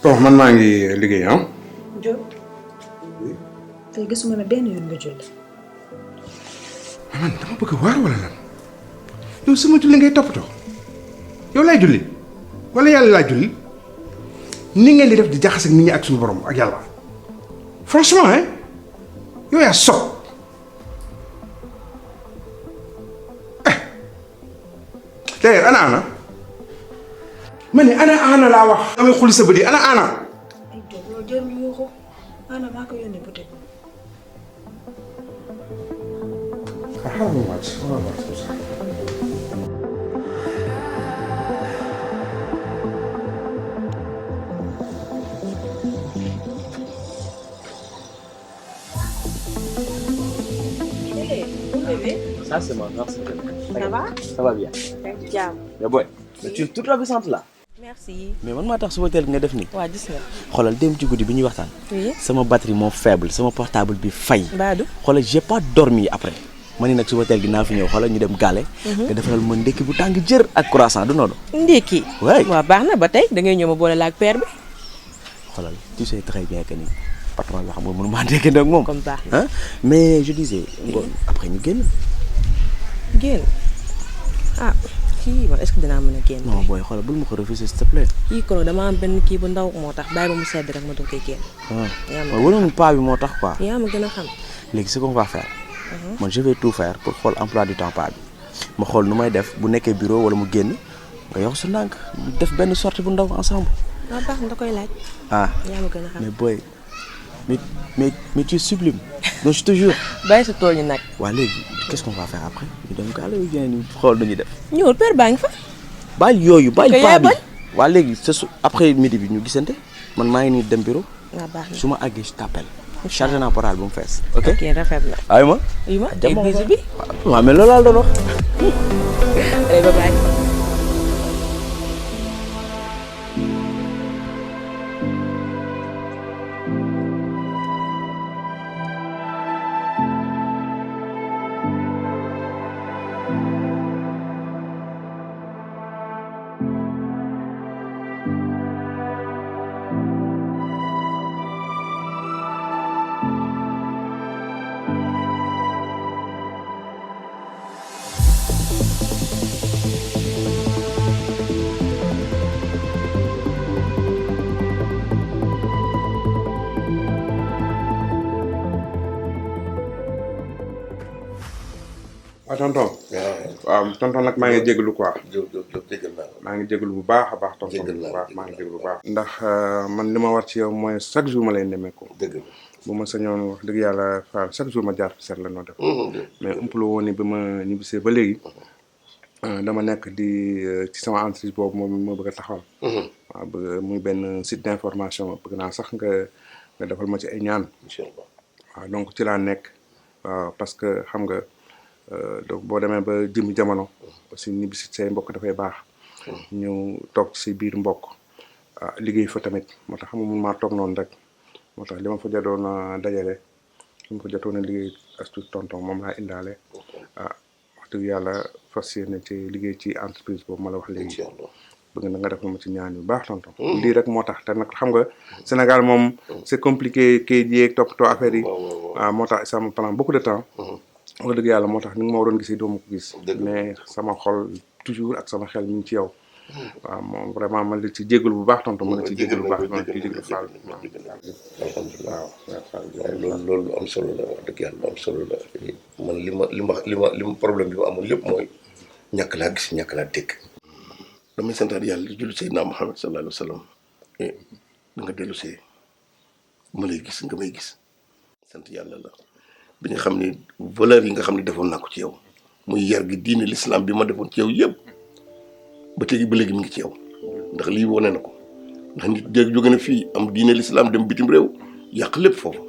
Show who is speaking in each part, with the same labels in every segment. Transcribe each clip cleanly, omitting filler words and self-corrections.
Speaker 1: Bon man maa ngi liggéey ah.
Speaker 2: Diop. oui. tey gisuma ne benn yoon nga julli.
Speaker 1: man dama bëgg waar wala lan yow sama julli ngay toppatoo yow laay julli wala yàlla laay julli ni ngeen di def di jaxase nit ñi ak suñu borom ak yàlla franchement hein yow yaa sob d'ailleurs ana ma ne ana laa wax damay xulli sa bët yi ana
Speaker 2: ay Diop loolu jarul yuuxu ana maa ko yónnee peut-être.
Speaker 1: xaaral ma wàcc xaaral ma wàcc sax.
Speaker 3: Ça, c'est ma grande sœur.
Speaker 4: Ça va?
Speaker 3: Ça va bien.
Speaker 4: Jam.
Speaker 3: Mais boy, mais tu es toute ravissante là.
Speaker 4: Merci.
Speaker 3: Mais man maa tax suba teel nga def nii.
Speaker 4: waa gis nga.
Speaker 3: xoolal dem ci guddi bi ñuy waxtaan.
Speaker 4: oui.
Speaker 3: sama batterie moo faible sama portable bi fay.
Speaker 4: Badou.
Speaker 3: xoolal j'ai pas dormi après. ma ni nag suba teel gi naa fi ñëw xoolal ñu dem gaale. nga defaral ma ndekki bu tàng jër ak croissant du noonu.
Speaker 4: ndekki.
Speaker 3: waay
Speaker 4: waaw baax na ba tey da ngay ñëw ma boole la ak père bi.
Speaker 3: xoolal tu sais très bien que ni patron bi xam nga mënu maa dégg ak moom.
Speaker 4: comme baax na.
Speaker 3: mais je disais. ngoon après ñu génn.
Speaker 4: génn ah kii man est-ce que dinaa mën a génn.
Speaker 3: non booy xoolal bul ma ko refuser s'il te plaît.
Speaker 4: kii kon dama am benn kii bu ndaw moo tax bàyyi ba mu sedd rek ma doog koy génn. yaa ma
Speaker 3: wala mu paa bi moo tax quoi.
Speaker 4: yaa ma gën a xam.
Speaker 3: léegi ce qu'on va faire. man je vais tout faire pour xool emploi du temps paa bi ma xool nu may def bu nekkee bureau wala mu génn nga yox su ndànk def benn sortie bu ndaw ensemble.
Speaker 4: waaw baax na da koy laaj.
Speaker 3: ah
Speaker 4: yaa ma gën a xam.
Speaker 3: mais boy mais tu es sublime. non je te jure.
Speaker 4: bàyyi sa tool ñu nag.
Speaker 3: waa léegi qu'est-ce qu'on va faire après ñu dem gaale yu génn ñu xool nu ñuy def.
Speaker 4: ñëwul père baa ngi fa.
Speaker 3: bàyyi yooyu bàyyi paa bi
Speaker 4: bañ.
Speaker 3: waa léegi c'est après midi bi ñu gisante man maa ngi nii dem bureau.
Speaker 4: waaw baax na
Speaker 3: su ma àggee je t'appelle. chargé naa portable bu mu fees. ok
Speaker 4: rafet na.
Speaker 3: ay ma.
Speaker 4: oui ma tey bisu bi.
Speaker 3: waaw mais loolu laa doon wax.
Speaker 4: allez bye bye.
Speaker 1: tonton waaw tonton nag maa ngi jégalu quoi.
Speaker 5: jégal naa
Speaker 1: maa ngi jégalu bu baax a baax tonton bu baax maa ngi jégalu bu baax. ndax man li ma war ci yow mooy chaque jour ma lay nemmeeku.
Speaker 5: dëgg la
Speaker 1: bu ma sañoon wax dëgg yàlla Fall chaque jour ma jaar fi seet la noo def. mais umpale woon ni bi ma ñibbisee ba léegi dama nekk di ci sama entreprise boobu moom moo bëgg a taxawal. waaw bëgg muy benn site d'information bëgg naa sax nga defal ma ci ay ñaan.
Speaker 5: incha allah
Speaker 1: waaw donc ci laa nekk waaw parce que xam nga. donc boo demee ba jëm jamono aussi ñibbi si say mbokk dafay baax ñëw toog ci say biir mbokk liggéey fa tamit moo tax xam nga mun maa toog noonu rek moo tax li ma fa jotoon a dajale li ma fa jotoon a liggéey astu tonton moom laa indaale wax dëgg yàlla fas yéene ci liggéey ci entreprise boobu ma la wax léegi bëgg na nga defal ma ci ñaan yu baax tonton lii rek moo tax te nag xam nga Sénégal moom c'est compliqué kayit yeeg toppatoo affaire yi moo tax ça me prend beaucoup de temps wax dëgg yàlla moo tax ni nga ma waroon gisee doo ma ko gis mais sama xol toujours ak sama xel mi ngi ci yow waaw moom vraiment man la ci jégalu bu baax tonton man la ci jégalu bu baax man la ci jégalu Fall
Speaker 5: alhamdulilah waaw loolu am solo la wax dëgg yàlla am solo la man li ma problème bi ma amoon lépp mooy ñàkk laa gis ñàkk laa dégg damay santaat yàlla di julli Seydina Muhammad sallallahu alayhi wa sallam da nga dellu see ma lay gis nga may gis sant yàlla la bi nga xam ne valeur yi nga xam ne defoon naa ko ci yow muy yar gi diine l'islam bi ma defoon ci yow yëpp ba léegi mi ngi ci yow ndax lii wane na ko ndax nit jéeg jóge na fii am diine l'islam dem bitim réew yàq lépp foofu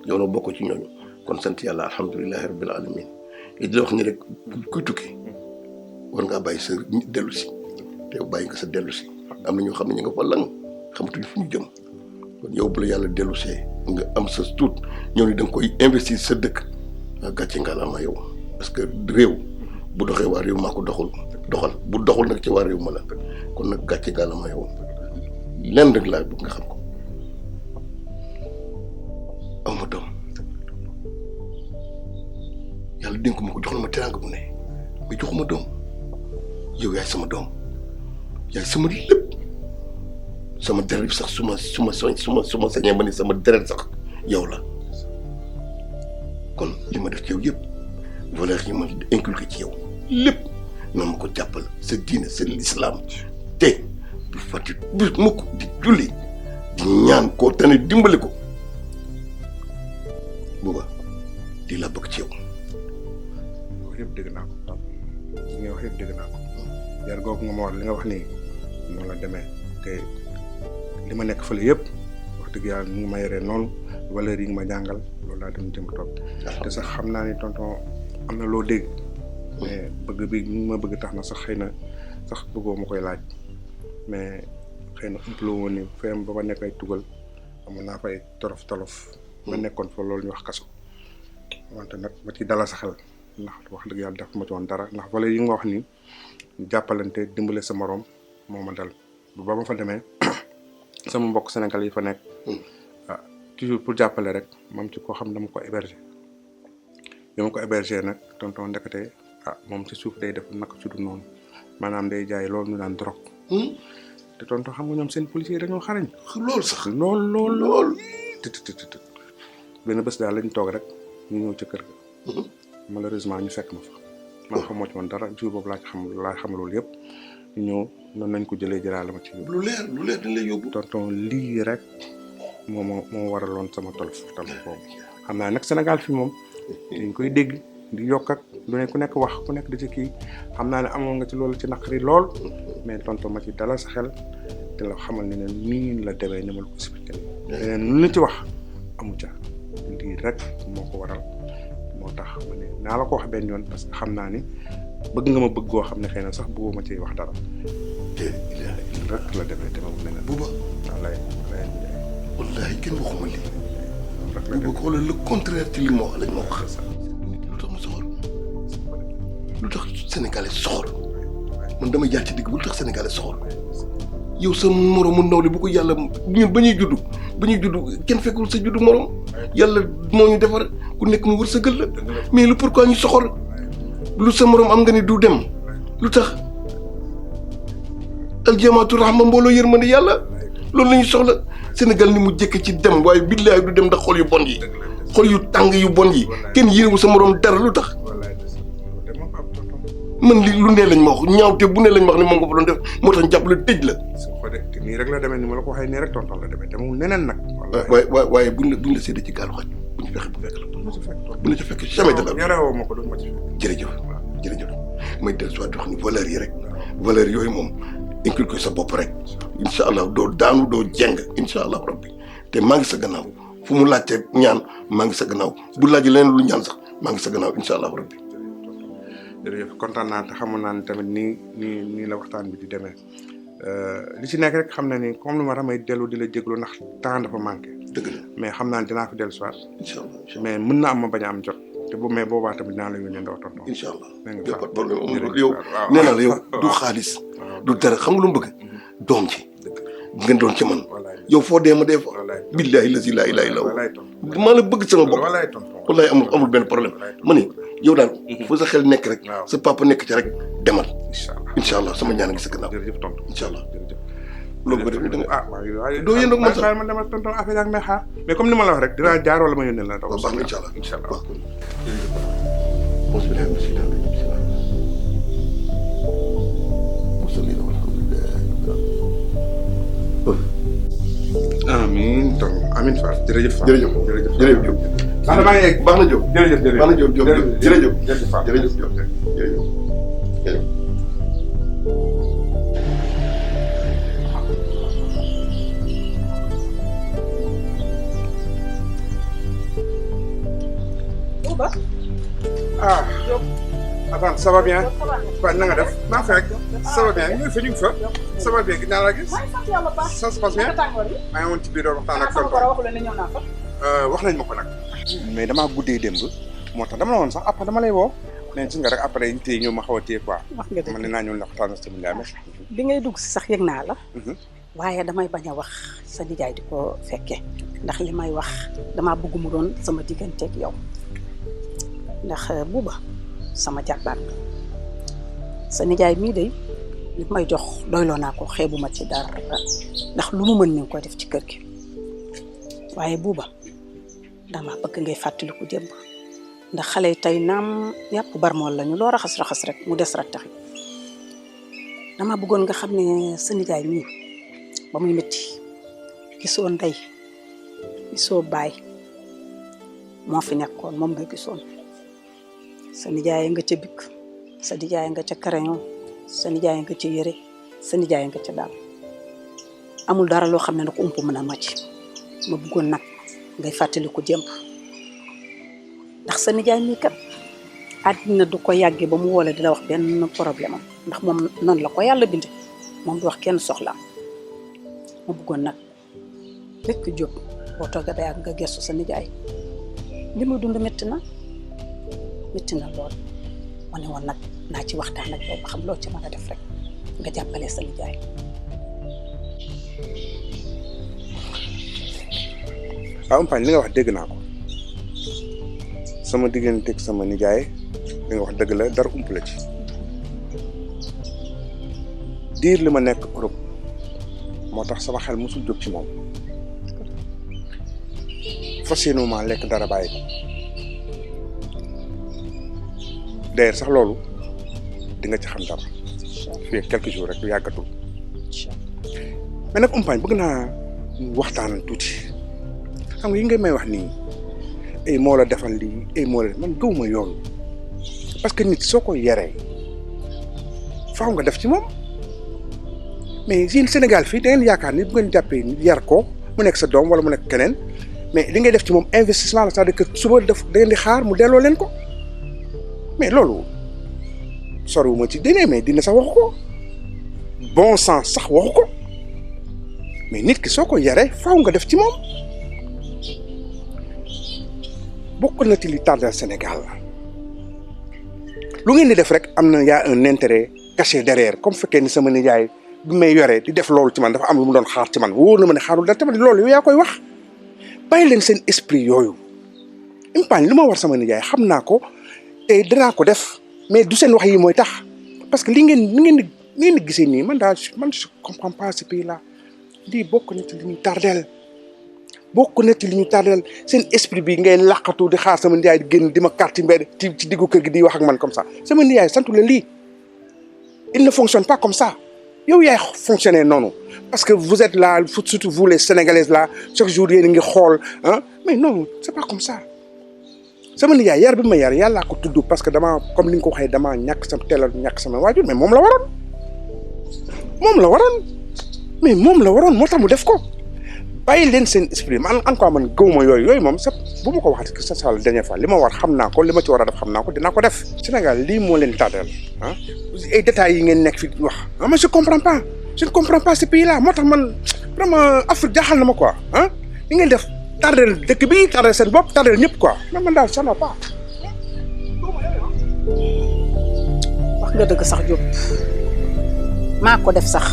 Speaker 5: yow noo bokk ci ñooñu kon sant yàlla alhamdulilahi rabbil alamin et di la wax ni rek kuy tukki war ngaa bàyyi sa dellu si te bàyyi nga sa dellu si am na ñoo xam ne ñu nga fa lang xamatuñu fu ñu jëm kon yow bu la yàlla dellu see nga am sa tuut ñëw ni da nga koy investir sa dëkk gàcce ngalaama yow parce que réew bu doxee waa réew maa ko doxal bu doxul nag ci waa réew ma la kon nag gàcce ngalaama yow lenn rek laa bëgg nga xam ko aw ma doom yàlla dénk ma ko jox na ma teraanga bu ne mais joxuma doom yow yaay sama doom yaay sama lépp sama deret bi sax su ma sañee ma ni sama deret sax yow la kon li ma def ci yow yëpp valeur yi ma inculqué ci yow lépp na ma ko jàppal sa diine sa lislaam te bu fàtte bis mukk di julli di ñaan koo tane dimbali ko booba di la bëgg ci yow.
Speaker 1: wax yëpp dégg naa ko li nga wax yëpp dégg naa ko yar googu nga ma wax li nga wax nii noonu la demee te li ma nekk fële yëpp wax dëgg yàlla ni nga ma yoree noonu valeur yi nga ma jàngal loolu laa dem jëm toog te sax xam naa ni tonton am na loo dégg mais bëgg bi ñu ma bëgg tax na sax xëy na sax bëggoo ma koy laaj mais xëy na ëpp la woon ni fem ba ma nekk ay tugal amoon naa fay tolof ma nekkoon fa loolu ñu wax kaso wante nag ma ci dala sa xel ndax wax dëgg yàlla def ma ci woon dara ndax valeur yi nga wax ni jàppalante dimbale sa morom moo ma dal ba ma fa demee sama mbokk Sénégal yi fa nekk toujours pour jàppale rek moom ci koo xam dama ko héberger dama ko héberger nag tonton ndekete moom ci suuf day def naka su dul noonu maanaam day jaay loolu ñu naan drogue te tonton xam nga ñoom seen policier dañoo xarañ
Speaker 5: loolu sax
Speaker 1: lool të benn bés daal lañ toog rek ñu ñëw ca kër ga malheureusement ñu fekk ma fa man xamoo ci woon dara jour boobu laa xam loolu yëpp ñu ñëw noonu nañ ko jëlaale ma ci
Speaker 5: lu leer dañ lay yóbbu
Speaker 1: tonton lii rek moo waraloon sama tolof boobu xam naa nag Sénégal fi moom dañ koy dégg di yokk ak lu ne ku nekk wax ku nekk di ci kii xam naa ne amoon nga ci loolu ci naqari lool mais tonton ma ci dalal sa xel te la xamal ne nii la demee ni ma la ko expliqué leneen lu la ci wax amu ca lii rek moo ko waral moo tax ma ne naa la ko wax benn yoon parce que xam naa ni bëgg nga ma bëgg goo xam ne xëy na sax bëggoo ma ciy wax dara rek la demee te ma mu neneen
Speaker 5: buuba wallahi kenn waxuma lii buuba xoolal le contraire ci li ma wax lañ ma wax lu tax mu soxor lu tax sénégalais soxor man damay jaar ci digg bu lu tax sénégalais soxor yow sa moromu ndawle bu ko yàlla ñun ba ñuy juddu kenn fekkul sa juddu morom yàlla moo ñu defar ku nekk mu wër sa gël la mais lu pourquoi ñu soxor lu sa morom am nga ni du dem lu tax aljamaatu rahma mbooloo yërmande yàlla loolu la ñu soxla Sénégal ni mu jëkk ci dem waaye billaay du dem ndax xol yu bon yi xol yu tàng yu bon yi kenn yéenewu sa morom dara lu tax man li lu ne lañ ma wax ñaawte bu ne lañ ma wax ne moom nga fa doon def moo tax jàpp la tëj la.
Speaker 1: te nii rek la demee ni ma la ko waxee nii rek tonton la demee te mu neneen nag.
Speaker 5: waaye buñ la séddee ci gaalu xaj buñ fexe bu fekk la. buñ la ci fekk jamais de la.
Speaker 1: yarewoo ma ko du ma ci fekk.
Speaker 5: jërëjëf may dellusiwaat di wax ni valeur yi rek valeur yooyu moom inculqué sa bopp rek incha allah doo daanu doo jeng incha allah rabbi te maa ngi sa gannaaw fu mu laajte ñaan maa ngi sa gannaaw bu laajee leneen lu ñaan sax maa ngi sa gannaaw incha allah rabbi.
Speaker 1: jërëjëf kontaan naa te xamoon naa ne tamit nii la waxtaan bi di demee li ci nekk rek xam na ni comme ni ma ramay dellu di la jéglu ndax temps dafa manqué.
Speaker 5: dëgg la
Speaker 1: mais xam naa ne dinaa fi dellu si waat.
Speaker 5: incha allah
Speaker 1: mais mën na am ma bañ a am jot. te mais boobaa tamit dinaa la yónnee ndaw tonton.
Speaker 5: incha allah
Speaker 1: dégg
Speaker 5: nga
Speaker 1: nga
Speaker 5: pas problème amul yow nee naa la yow du xaalis du dara xam nga lu mu bëgg doom ci ngeen doon ci man yow foo dee ma dee fa billahi la ilaha illa allah maa la bëgg sama bopp wallahi amul benn problème ma ni yow daal fu sa xel nekk rek sa papa nekk ci rek demal incha allah sama ñaan ngi sa gannaaw
Speaker 1: jërëjëf tonton
Speaker 5: incha allah loolu ko def ni da nga
Speaker 1: waaye
Speaker 5: doo yéen ak man sax
Speaker 1: man dama tonton affaire ak may xaar mais comme ni ma la wax rek dinaa jaar wala ma yónnee la daw
Speaker 5: baax na incha allah
Speaker 1: incha allah amiin donc amiin Fall jërëjëf Fall
Speaker 5: jërëjëf Diop
Speaker 1: baax na maa ngi yegg
Speaker 5: baax na Diop
Speaker 1: jërëjëf
Speaker 5: baax na Diop
Speaker 1: jërëjëf Fall
Speaker 5: jërëjëf Diop jërëjëf
Speaker 2: Bouba.
Speaker 1: ah Avant ça va bien waaw na nga def maa fekk ça va bien ñu ngi fa ça va bien gis naa la gis ça se passe bien maa ngi woon ci biir waxtaan ak tonton wax nañ ma ko nag mais damaa guddee démb moo tax dama la woon sax après dama lay woo mais gis nga rek après ñu téye ñëw ma xaw a téye quoi
Speaker 6: wax nga dëgg
Speaker 1: man ne naa ñëw la waxtaan ak sama nijaay merci
Speaker 6: bi ngay dugg si sax yëg naa la waaye damay bañ a wax sa nijaay di ko fekke ndax li may wax damaa bëgg mu doon sama digganteeg yow ndax buuba sama jarbaat sa nijaay mii de li may jox doyloo naa ko xeebuma ci dara ndax lu mu mën mi ngi koy def ci kër gi waaye buuba dama bëgg ngay fàttaliku démb ndax xale yi tey naam yàpp barmool lañu loo raxas rek mu des rat taxi dama bëggoon nga xam ne sa nijaay mii ba muy métti gisoo ndey gisoo baay moo fi nekkoon moom nga gisoon sa nijaay nga ca bikk sa nijaay nga ca crayon sa nijaay nga ca yére sa nijaay nga ca daal amul dara loo xam ne ko ump mën a màcc ma bëggoon nag ngay fàttaliku démb ndax sa nijaay mii kat àddina du ko yàggee ba mu woole di la wax benn problème am ndax moom noonu la ko yàlla bind moom du wax kenn soxlaam ma bëggoon nag rekk jóg boo toogee ba yàgg nga gestu sa nijaay li muy dund métti na lool ma ne woon nag naa ci waxtaan ak yow ba xam loo ci mën a def rek nga jàppale sa nijaay.
Speaker 1: Umpaañ li nga wax dégg naa ko sama digganteeg sama nijaay li nga wax dëgg la dara ump la ci diir li ma nekk Europe moo tax sama xel mosul jóg ci moom fas yéene ma lekk dara bàyyi ko d'ailleurs sax loolu di nga ci xam dara fii quelques jours rek du yàggatul mais nag Umpaañ bëgg naa waxtaan tuuti xam nga yi ngay may wax nii ay moo la defal lii ay moo la man gëwuma yoon parce que nit soo ko yaree faaw nga def ci moom mais yéen Sénégal fii da ngeen yaakaar ni bu ngeen jàppee nit yar ko mu nekk sa doom wala mu nekk keneen mais li ngay def ci moom investissement la c'est-à-dire que suba def da ngeen di xaar mu delloo leen ko mais loolu soriwuma ci dine mais dina sax waxu ko bon sens sax waxu ko mais nit ki soo ko yaree faaw nga def ci moom bokk na ci li tardé Sénégal la lu ngeen di def rek am na yaa un intérêt caché derrière comme fekkee ni sama nijaay bi may yoree di def loolu ci man dafa am lu mu doon xaar ci man wóor na ma ne xaarul dara tamit loolu yow yaa koy wax bàyyi leen seen esprit yooyu Umpaañ lu ma war sama nijaay xam naa ko te danaa ko def mais du seen wax yi mooy tax parce que li ngeen di gisee nii man daal man je comprends pas ce pays là lii bokk na ci li ñu tardeel seen esprit bi ngay laqatu di xaar sama nijaay di génn di ma carte mbedd ci diggu kër gi di wax ak man comme ça sama nijaay santu la lii il ne fonctionne pas comme ça yow yaay fonctionner noonu parce que vous êtes là surtout vous les Sénégalaises là chaque jour yéen a ngi xool ah mais non c'est pas comme ça sama nijaay yar bi ma yar yàllaa ko tudd parce que dama comme li nga ko waxee damaa teel a ñàkk sama waajur mais moom la waroon moo tax mu def ko bàyyi leen seen esprit man encore man gëwuma yooyu moom sax bu ma ko waxati que c'est la dernière fois li ma war xam naa ko li ma ci war a def xam naa ko dinaa ko def. Sénégal lii moo leen tardeel ah ay détails yi ngeen nekk fi wax ah mais je ne comprends pas ce pays là moo tax man vraiment Afrique jaaxal na ma quoi ah li ngeen def tardeel dëkk bi tardeel seen bopp tardeel ñëpp quoi man daal ça va pas.
Speaker 6: wax nga dëgg sax Diop maa ko def sax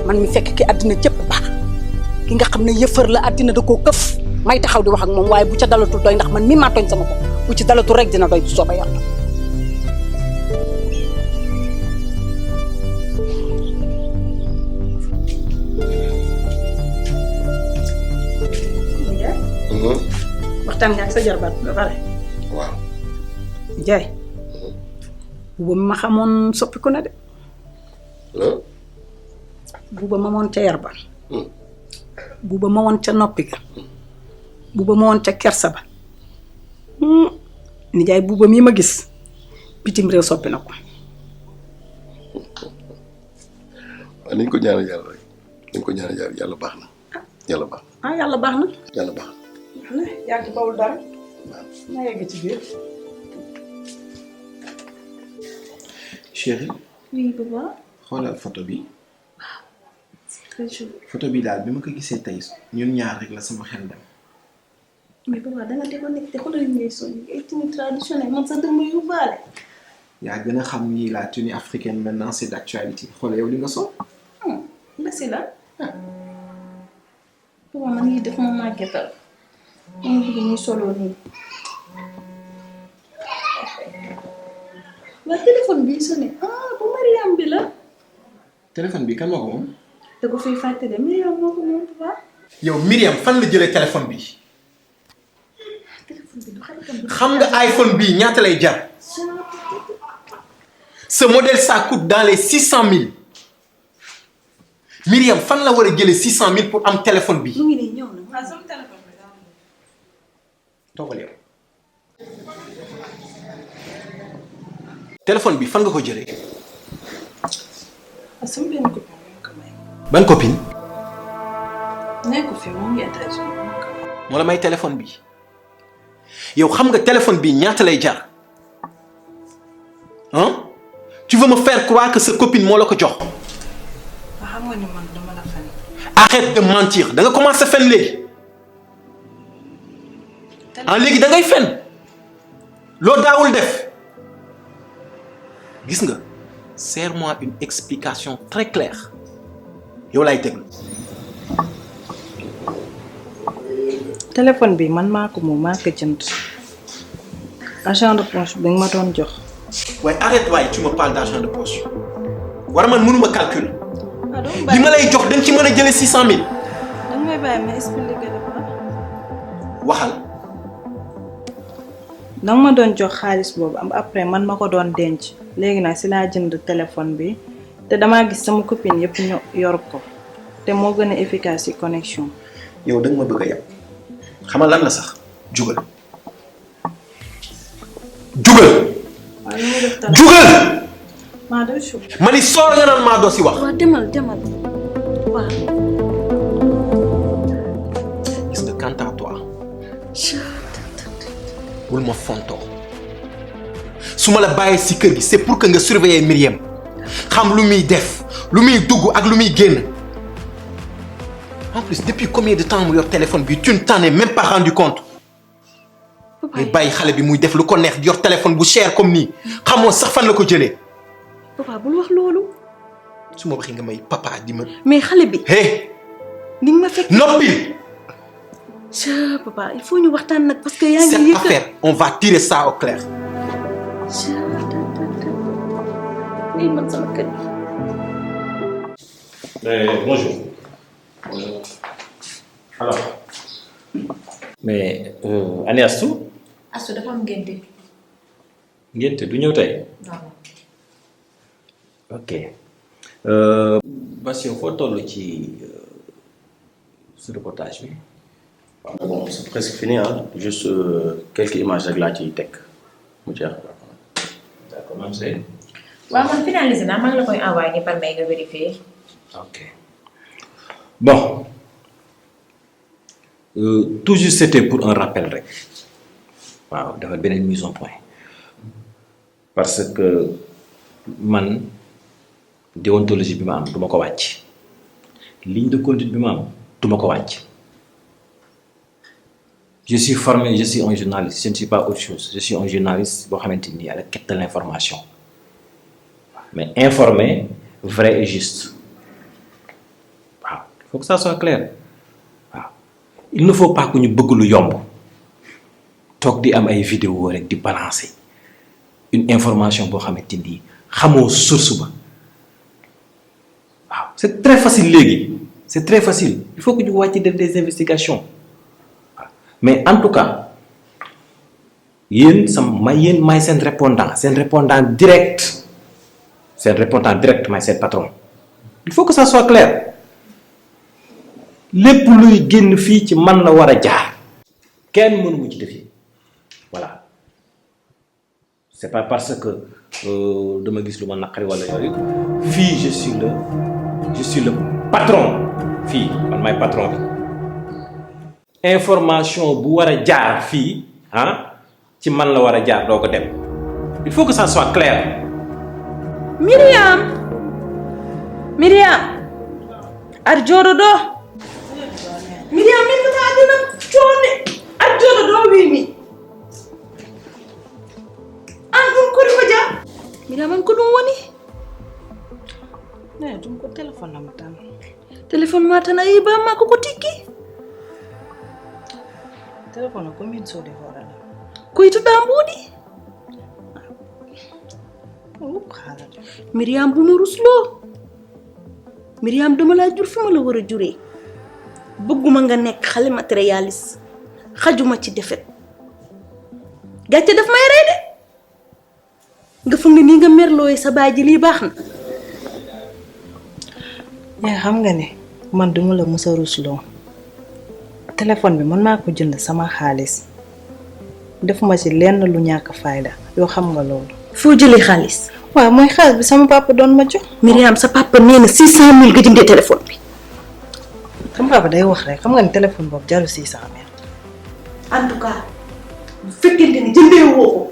Speaker 6: man mi fekk ki àddina cëpp baax. ki nga xam ne yëfër la àddina da koo këf may taxaw di wax ak moom waaye bu ca dalatul doy ndax man mii maa tooñ sama bopp bu ci dalatul rek dina doy bu soobee yàlla. waxtaan nga ak sa jarbaat ba pare.
Speaker 5: waaw.
Speaker 6: Njaay. buuba mi ma xamoon soppiku na de. buuba ma moon ca yar ba. buuba ma woon ca noppi ga buuba ma woon ca kersa ba nijaay buuba mii ma gis bitim réew soppi na ko.
Speaker 5: waaw nañ ko ñaanal yàlla rek nañ ko ñaanal yàlla baax na yàlla baax na.
Speaker 6: ah yàlla baax na.
Speaker 5: yàlla baax
Speaker 6: na. yaa ngi bawul dara. na yegg ci biir.
Speaker 3: chérie.
Speaker 2: oui papa.
Speaker 3: xoolal photo bi.
Speaker 2: c'est très joli.
Speaker 3: photo bi daal bi ma ko gisee tey ñun ñaar rek la sama xel dem.
Speaker 2: mais papa da nga déconnecté xoolal ñu ngay sonn ay tenue traditionnelle man sax dama yóbbaale.
Speaker 7: yaa gën a xam ni la tenue africaine maintenant c'est d'actualité xoolal yow li nga sol.
Speaker 2: la si la papa man yii def ma màggetal ma bëgg ñuy soloo nii. waa téléphone bii sonné bu Mariam bi la.
Speaker 7: téléphone bi kan moo ko moom.
Speaker 2: da ko fiy fàtte de Mariam moo ko moom papa.
Speaker 7: yow Myriam fan la jëlee téléphone bi.
Speaker 2: téléphone bi du xaritam bi.
Speaker 7: xam nga iPhone bii ñaata lay jar. ce modèle ça coûte dans les 600 000. Myriam fan la war a jëlee 600 000 pour am téléphone bi.
Speaker 2: mu ngi nii ñëw na. waaw sama téléphone bi daal.
Speaker 7: toogal yow. téléphone bi fan nga ko jëlee.
Speaker 2: sama benn copine moo ko may.
Speaker 7: ban copine.
Speaker 2: nekk fi mu ngi États-Unis
Speaker 7: moo la may téléphone bi yow xam nga téléphone bi ñaata lay jar hein tu veux me faire croire que sa copine moo la ko jox.
Speaker 2: xam nga ni man dama la fen.
Speaker 7: arrête de mentir da nga commencé fen léegi léegi da ngay fen loo daawul def gis nga serre-moi une explication très claire yow laay déglu.
Speaker 4: téléphone bi man maa ko moom maa ko jënd argent de poche bi nga ma doon jox.
Speaker 7: waaye arrête waaye tu me parles d'argent de poche war man mënuma calcul. li ma lay jox dañ ci mën a jëlee 600 000.
Speaker 2: danga may bàyyi ma expliquer la ko.
Speaker 7: waxal.
Speaker 4: danga ma doon jox xaalis boobu am après man ma ko doon denc léegi nag si laa jënd téléphone bi te damaa gis sama copine yëpp ñu yor ko te moo gën a efficace ci connexion.
Speaker 7: yow da nga ma bëgg a yàpp xamal lan la sax jugal. jugal.
Speaker 2: waaw li ma def tamit.
Speaker 7: jugal.
Speaker 2: maa doon suuf.
Speaker 7: ma ni soor nga naan maa doo si wax.
Speaker 2: waaw demal waaw.
Speaker 7: gis nga quant à toi. bul ma fontoo su ma la bàyyee si kër gi c'est pour que nga surveiller Myriam xam lu muy def lu muy dugg ak lu muy génn en plus depuis combien de temps mu yor téléphone bi tu ne t'en es même pas rendu compte. ngay bàyyi xale bi muy def lu ko neex yor téléphone bu cher comme nii xamoo sax fan la ko jëlee.
Speaker 2: papa bul wax loolu.
Speaker 7: su ma waxee nga may papa di ma.
Speaker 2: mais xale bi.
Speaker 7: hey.
Speaker 2: ni nga ma fekk.
Speaker 7: noppi.
Speaker 2: papa il faut ñu waxtaan nag parce que yaa ngi
Speaker 7: cette affaire on va tirer ça au clair.
Speaker 2: lii man sama kër.
Speaker 8: Bonjour. Bonjour. Alors. Mais Annie Astou.
Speaker 9: Astou dafa am ngénte.
Speaker 8: ngénte du ñëw tey.
Speaker 9: non.
Speaker 8: ok. Bassirou foo toll ci ce reportage bi.
Speaker 3: Bon, c'est presque fini, hein. Juste quelques images avec la qui tech.
Speaker 8: D'accord, même c'est.
Speaker 9: waaw man finalisé naa maa ngi la koy envoyé ni par mail nga vérifier.
Speaker 8: Ok. Bon. Tout juste c'était pour un rappel rek. waaw dafa beneen mise en point. parce que man déontologie bi ma am du ma ko wàcc. ligne de conduite bi ma am du ma ko wàcc. je suis formé je suis un journaliste je ne suis pas autre chose je suis un journaliste boo xamante ni à la quête de l'information mais informé vrai et juste waaw il faut que ça soit clair waaw il ne faut pas que ñu bëgg lu yomb toog di am ay vidéo rek di balancer une information boo xamante ni xamoo source ba waaw c'est très facile léegi c'est très facile il faut que ñu wàcc def des investigations. mais en tout cas yéen maay seen répondant direct maay seen patron il faut que ça soit clair lépp luy génn fii ci man la war a jaar kenn mënu mu ci def yi voilà c'est pas parce que dama gis lu ma naqari wala yooyu fii je suis le patron fii man maay patron bi information bu war a jaar fii ci man la war a jaar doo ko dem il faut que ça soit clair.
Speaker 2: Myriam ar jooɗo ɗo Myriam min mata aduna coone ar Arjuna doo wii mi. An ɗum kodi ko jam? Miraman ko ɗum woni?
Speaker 4: Ne ɗum ko téléphone am tan.
Speaker 2: Téléphone ma tan a yi bamma ko tikki.
Speaker 4: Téléphone ko min sodi horala.
Speaker 2: Koytuɗa mbuuɗi? Miriam bu ma rusloo. Miriam dama laa jur fi ma la war a juree. bëgguma nga nekk xale matérialiste xajuma ci defet gàcce daf may rey de nga foog ne nii nga merlooy sa baay ji lii baax na.
Speaker 4: yaa xam nga ne man duma la mës a rusloo téléphone bi man maa ko jënd sama xaalis defuma ci lenn lu ñàkk fayda yoo xam nga loolu.
Speaker 2: foo jëlee xaalis.
Speaker 4: waaw mooy xaalis bi sama papa doon ma jox.
Speaker 2: Miriam sa papa nee na 600 000 nga jëndee téléphone bi.
Speaker 4: sama papa day wax rek xam nga ne téléphone boobu jarul 600 000.
Speaker 2: en tout cas bu fekkente ni jëndee woo ko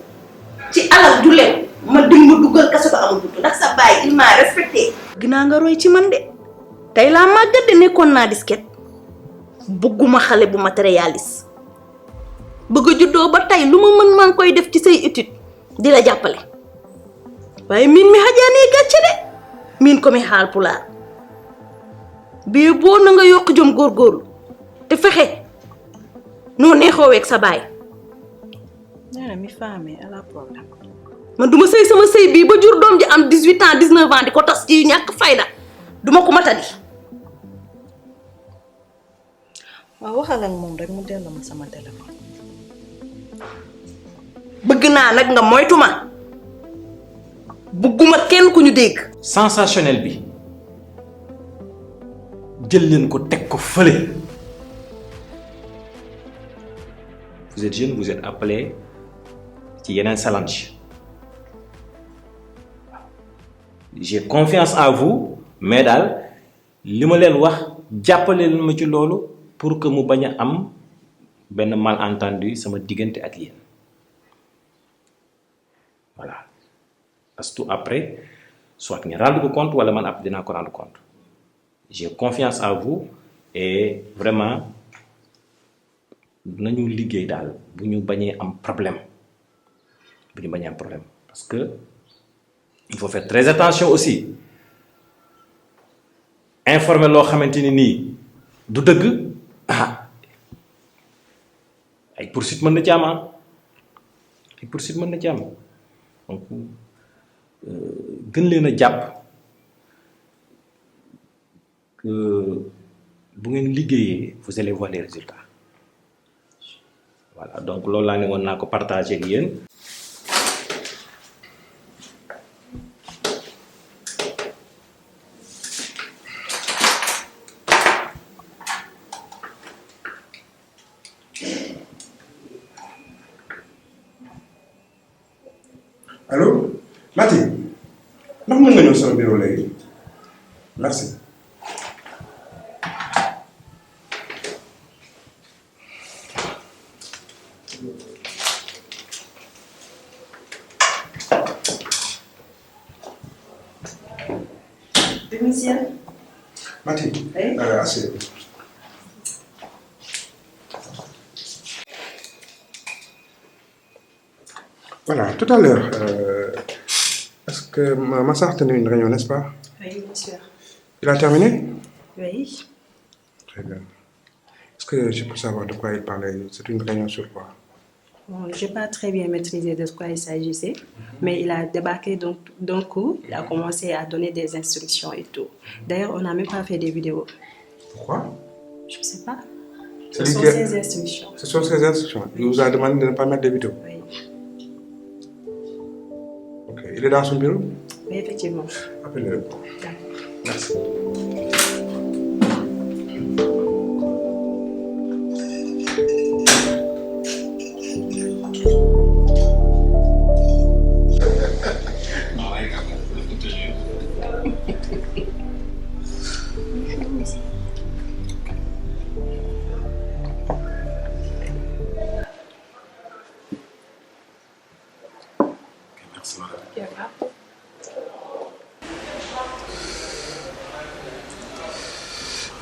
Speaker 2: ci alal ju lew man dig ma duggal kaso ba amul dugg ndax sa baay il m'a respecté. ginnaaw nga roy ci man de tey laa màggat de nekkoon naa disket bëgguma xale bu matérialiste bëgg a juddoo ba tey lu ma mën maa ngi koy def ci say étude di la jàppale waaye miin mi xajaanee gàcce de miin ko mi xaal pulaar bii boo na nga yokk jom góorgóorlu te fexe noo neexoo weeg sa baay.
Speaker 4: nee na mi femme elle a problème.
Speaker 2: man duma sëy sama sëy bii ba jur doom ji am 18 ans 19 ans di ko tas ci ñàkk fayda duma ko matali.
Speaker 4: waaw waxal ak moom rek mu delloo ma sama téléphone.
Speaker 2: bëgg naa nag nga moytuma bëgguma kenn ku ñu dégg.
Speaker 8: sensationnel bi jël leen ko teg ko fële. vous êtes jeune vous êtes appelé ci yeneen challenge. j'ai confiance en vous mais daal li ma leen wax jàppale leen ma ci loolu pour que mu bañ a am benn malentendu sama diggante ak yéen voilà parce que après soit ngeen rendre ko compte wala man après dinaa ko rendre compte j'ai confiance en vous et vraiment nañu liggéey daal bu ñu bañee am problème parce que il faut faire très attention aussi informer loo xamante ni nii du dëgg ay poursuite mën na ci am donc gën leen a jàpp bu ngeen liggéeyee vous allez voir les résultats voilà donc loolu laa ne woon naa ko partager ak yéen.
Speaker 1: Allô Mati ndax mën nga ñëw sama bureau léegi merci.
Speaker 2: Démission.
Speaker 1: Mati. Assez. Voilà, tout à l'heure, est-ce que Massa a tenu une réunion, n'est-ce pas?
Speaker 4: Oui, bien sûr.
Speaker 1: Il a terminé?
Speaker 4: Oui.
Speaker 1: Très bien. Est-ce que je peux savoir de quoi il parlait? C'est une réunion sur quoi?
Speaker 10: Bon, je n'ai pas très bien maîtrisé de quoi il s'agissait, mais il a débarqué d'un coup, il a commencé à donner des instructions et tout. D'ailleurs, on n'a même pas fait des vidéos.
Speaker 1: Pourquoi?
Speaker 10: Je ne sais pas.
Speaker 1: Ce
Speaker 10: sont ses instructions. Ce
Speaker 1: sont ses instructions. Il vous a demandé de ne pas mettre des vidéos?
Speaker 10: Oui.
Speaker 1: Ok. Il est dans son bureau?
Speaker 10: Oui, effectivement.
Speaker 1: Appelez-le. Merci.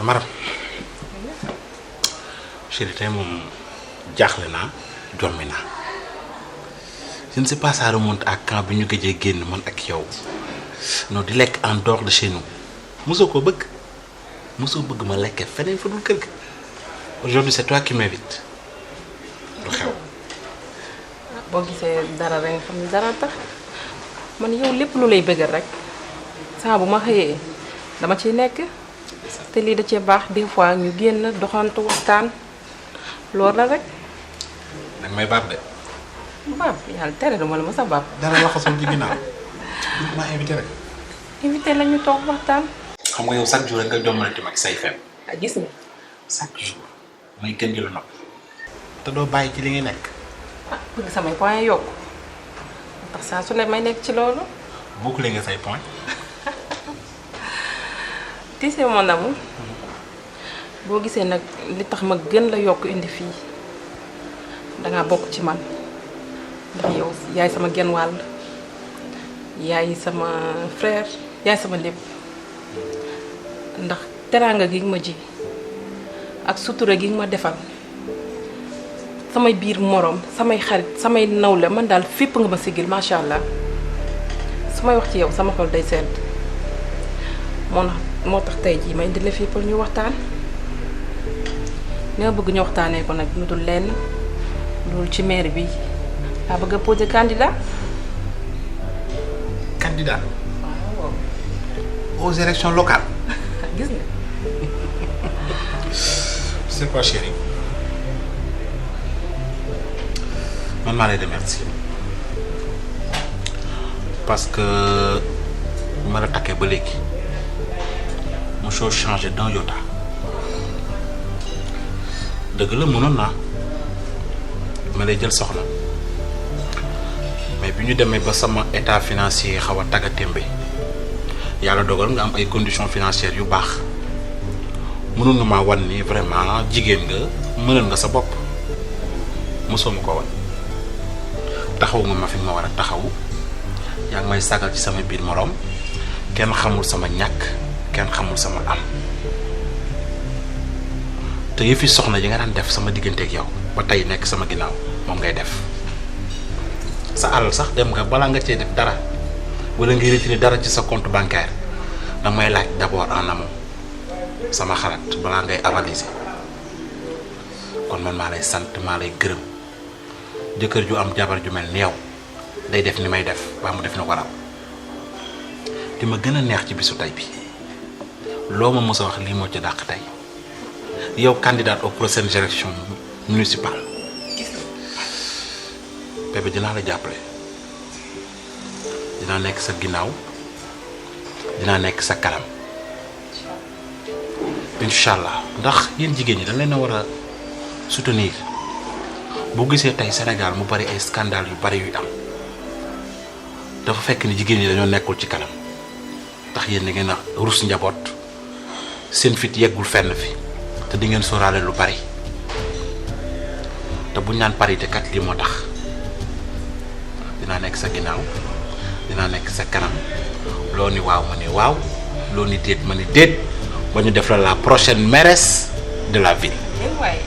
Speaker 7: Maram chérie tey moom
Speaker 11: jaaxle naa jommi naa je ne sais pas ça remonte à quand bi ñu gëjee génn man ak yow non di lekk en dehors de chez nous mosoo ko bëgg mosoo bëgg ma lekkee feneen fa dul kër ga aujourd'hui c'est toi qui m'invites lu xew.
Speaker 12: boo gisee dara rek nga xam ne dara tax man yow lépp lu lay bëggal rek saa bu ma xëyee dama ciy nekk te lii da cee baax des fois ñu génn doxantu waxtaan loolu la rek.
Speaker 11: nag may baab de.
Speaker 12: baab yàlla tere duma la ma sa baab.
Speaker 11: dara la xasoon ci ginnaaw maa invité rek.
Speaker 12: invité la ñu toog waxtaan.
Speaker 11: xam nga yow chaque jour rek nga jommalante mag say fem.
Speaker 12: ah gis nga.
Speaker 11: chaque jour may gën di la nopp te doo bàyyi ci li ngay nekk.
Speaker 12: ah bëgg samay point yokku ndax saa su ne may nekk ci loolu.
Speaker 11: boucler nga say point.
Speaker 12: tu sais mon amour boo gisee nag li tax ma gën la yokk indi fii dangaa bokk ci man ndax yow yaay sama genn wàll yaay sama frère yaay sama lépp ndax teraanga gi ma ji ak sutura gi ma defal samay biir morom samay xarit samay nawle man daal fépp nga ma sigil macha allah su may wax ci yow sama xol day sedd moo tax tey jii may indi la fii pour ñu waxtaan li ma bëgg ñu waxtaanee ko nag lu dul lenn loolu ci maire bi laa bëgg a poser candidat.
Speaker 11: candidat. aux élections locales.
Speaker 12: gis nga.
Speaker 11: c'est quoi chérie man maa lay remercier parce que ma la takkee ba léegi mosoo changé d'un iota dëgg la mënoon naa ma lay jël soxna mais bi ñu demee ba sama état financier xaw a tagga témbe yàlla dogal nga am ay conditions financières yu baax mënoon nga maa wan ni vraiment jigéen nga mënal nga sa bopp mosoo ma ko wan taxaw nga ma fi ma war a taxawu yaa ngi may sagal ci sama biir moroom kenn xamul sama ñàkk kenn xamul sama am te yëfi soxna yi nga daan def sama digganteeg yow ba tey nekk sama ginnaaw moom ngay def sa alal sax dem nga balaa nga cee def dara wala ngay retirer dara ci sa compte bancaire danga may laaj d'abord en amont sama xalaat balaa ngay avaliser kon man maa lay sant maa lay gërëm jëkkër ju am jabar ju mel ni yow day def ni may def waa mu def na ko raw li ma gën a neex ci bisu tey bi loo ma mës a wax lii moo ci dàq tey yow candidat aux prochaines élections municipales bébé dinaa la jàppale dinaa nekk sa ginnaaw dinaa nekk sa kanam incha allah ndax yéen jigéen ñi dañ leen a war a soutenir boo gisee tey Sénégal mu bari ay scandale yu bari yuy am dafa fekk ni jigéen ñi dañoo nekkul ci kanam ndax yéen da ngeen a rus njaboot seen fit yeggul fenn fi te di ngeen sóoraale lu bari te buñ naan parité kat lii moo tax dinaa nekk sa ginnaaw dinaa nekk sa kanam loo ni waaw ma ni waaw loo ni déet ma ni déet ba ñu def la prochaine mairesse de la ville.
Speaker 12: waaye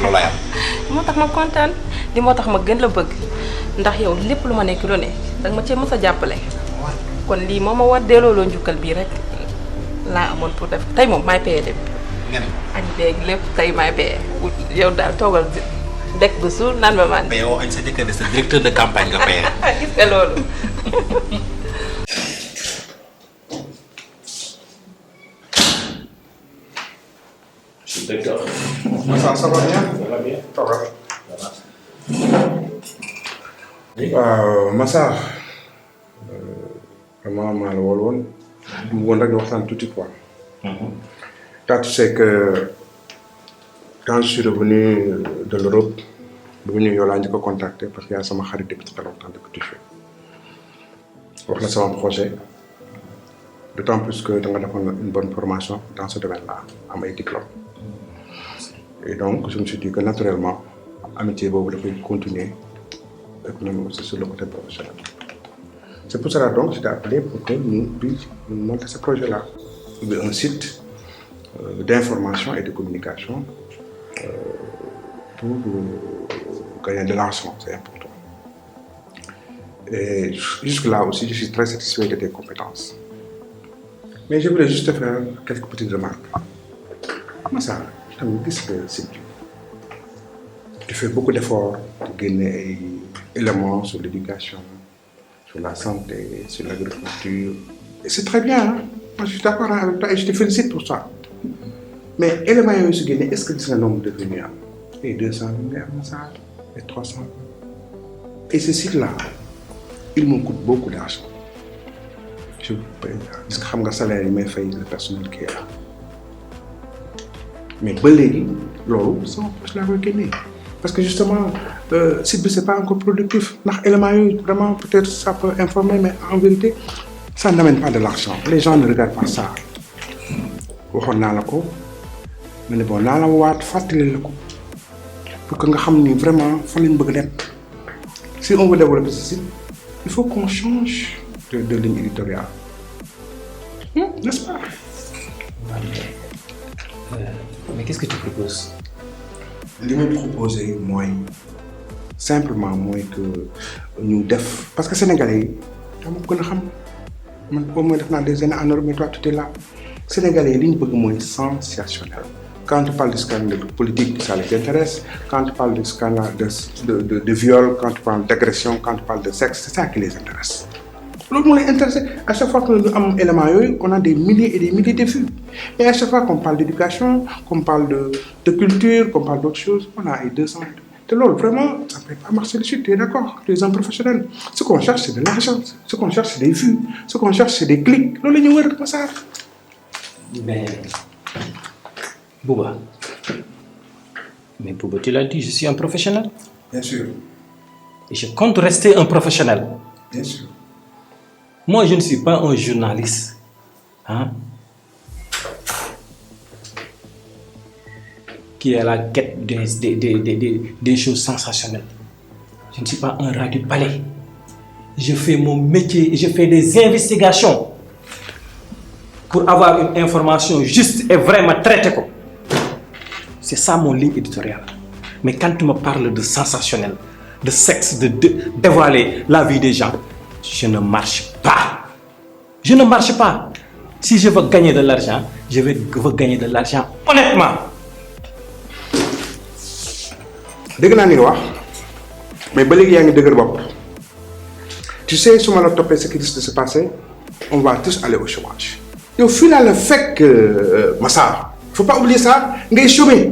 Speaker 11: loolu lay am.
Speaker 12: moo tax ma kontaan li moo tax ma gën la bëgg ndax yow lépp lu ma nekk lu ne danga ma cee mës a jàppale kon lii moo ma war delloo loo njukkal bii rek laa amoon pour def tey moom maay paye lépp. añ beeg lépp tey maay paye yow daal toogal dekk ba suur naan ma man.
Speaker 11: mais yow añ sa jëkkër sa directeur de campagne nga paye.
Speaker 12: gis nga loolu.
Speaker 1: D'accord. Ça va bien? Ça va bien. Ça va. Massar vraiment maa la wol woon du bëggoon rek di waxtaan tuuti quoi. Toi tu sais que quand je suis revenu de l'Europe bu ñëw yow laa njëkk a contacté parce que yaa sama xarit depuis très longtemps depuis que tu fais wax na sama projet d'autant plus que da nga defoon une bonne formation dans ce domaine-là am ay diplômes. Et donc, je me suis dit que naturellement, amitié boobu dafay continuer ak même aussi sur le côté professionnel. C'est pour cela donc je t'ai appelé pour que nous puissions monter ce projet-là. Un site d'information et de communication pour gagner de l'argent, c'est important. Et jusque-là aussi, je suis très satisfait de tes compétences. Mais je voulais juste te faire quelques petites remarques. Comment ça, je me dis que c'est dur. Tu fais beaucoup d'efforts pour gagner des éléments sur l'éducation, sur la santé, sur l'agriculture. Et c'est très bien, hein? Moi, je suis d'accord avec toi et je te félicite pour ça. Mais éléments sur gagner, est-ce que c'est un nombre devenu et 200 000 et 300 000? Et ce site-là, il me coûte beaucoup d'argent. Je paye, parce que je sais salaire, il fait le personnel qui est là. Mais c'est un poche là gagner. Parce que justement, site c'est pas encore productif. L'élément, vraiment, peut-être ça peut informer, mais en vérité, ça n'amène pas de l'argent. Les gens ne regardent pas ça. Mais bon, là, pour que nous sachions vraiment si on veut développer ce site, il faut qu'on change de ligne éditoriale. N'est-ce pas?
Speaker 8: Mais qu'est-ce que tu proposes?
Speaker 1: Ce que je propose, moi, simplement, moi, que nous devons. Parce que les Sénégalais, au moins des années en Europe, mais toi, tu es là. Les Sénégalais, ce qu'ils veulent, c'est sensationnel. Quand tu parles de scandale politique, ça les intéresse. Quand tu parles de scandale de viol, quand tu parles d'agression, quand tu parles de sexe, c'est ça qui les intéresse. L'autre monde est intéressé. À chaque fois que nous avons un élément, on a des milliers et des milliers de vues. Et à chaque fois qu'on parle d'éducation, qu'on parle de culture, qu'on parle d'autres choses, on a 200. De l'autre, vraiment, ça ne peut pas marcher dessus, tu es d'accord? Tu es un professionnel. Ce qu'on cherche, c'est de l'argent. Ce qu'on cherche, c'est des vues. Ce qu'on cherche, c'est des clics. L'autre, nous voit comme ça.
Speaker 8: Mais Bouba, tu l'as dit, je suis un professionnel.
Speaker 1: Bien sûr.
Speaker 8: Et je compte rester un professionnel.
Speaker 1: Bien sûr.
Speaker 8: Moi, je ne suis pas un journaliste. Hein, qui est à la quête des choses sensationnelles. Je ne suis pas un rat du palais. Je fais mon métier et je fais des investigations pour avoir une information juste et vraiment traitée. C'est ça mon ligne éditoriale. Mais quand tu me parles de sensationnel, de sexe, de dévoiler la vie des gens, je ne marche pas. Je ne marche pas. Si je veux gagner de l'argent, je veux gagner de l'argent honnêtement.
Speaker 1: Dégg naa ni nga wax mais ba léegi yaa ngi dëgër bopp tu sais su ma la toppee ce qui risque de se passer on va tous aller au chômage. yow fii laa la fekk Massar faut pas oublier ça ngay chômer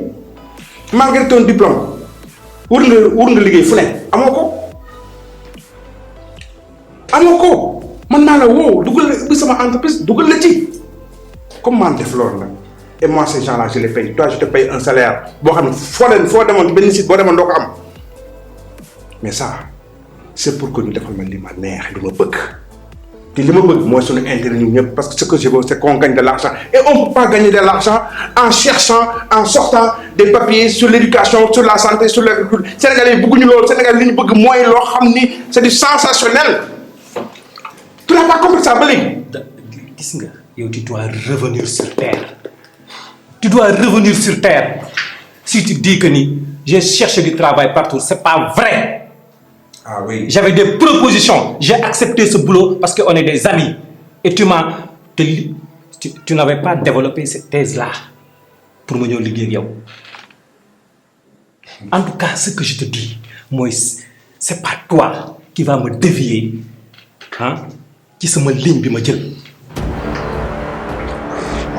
Speaker 1: malgré ton diplôme wur nga liggéey fu ne amoo ko man maa la woo dugal bi sama entreprise dugal la ci comme man def loolu la. Et moi, ces gens-là, je les paye. Toi, je te paye un salaire. Faut demander ben site, mais ça, c'est pour que nous fassions ce que je veux. Moi, c'est intérêt parce que ce que je veux, c'est qu'on gagne de l'argent. Et on ne peut pas gagner de l'argent en cherchant, en sortant des papiers sur l'éducation, sur la santé, sur l'agriculture. Sénégalais, beaucoup de gens, Sénégalais, beaucoup moins, c'est du sensationnel. Tu n'as pas compris ça, Belé?
Speaker 8: Tu dois revenir sur terre. Tu dois revenir sur terre. Si tu dis que j'ai cherché du travail partout, c'est pas vrai.
Speaker 1: Ah oui.
Speaker 8: J'avais des propositions. J'ai accepté ce boulot parce qu'on est des amis. Et tu n'avais pas développé cette thèse-là pour me dire. En tout cas, ce que je te dis, moi, c'est pas toi qui va me dévier. Hein? Qui se me ligne, me dit.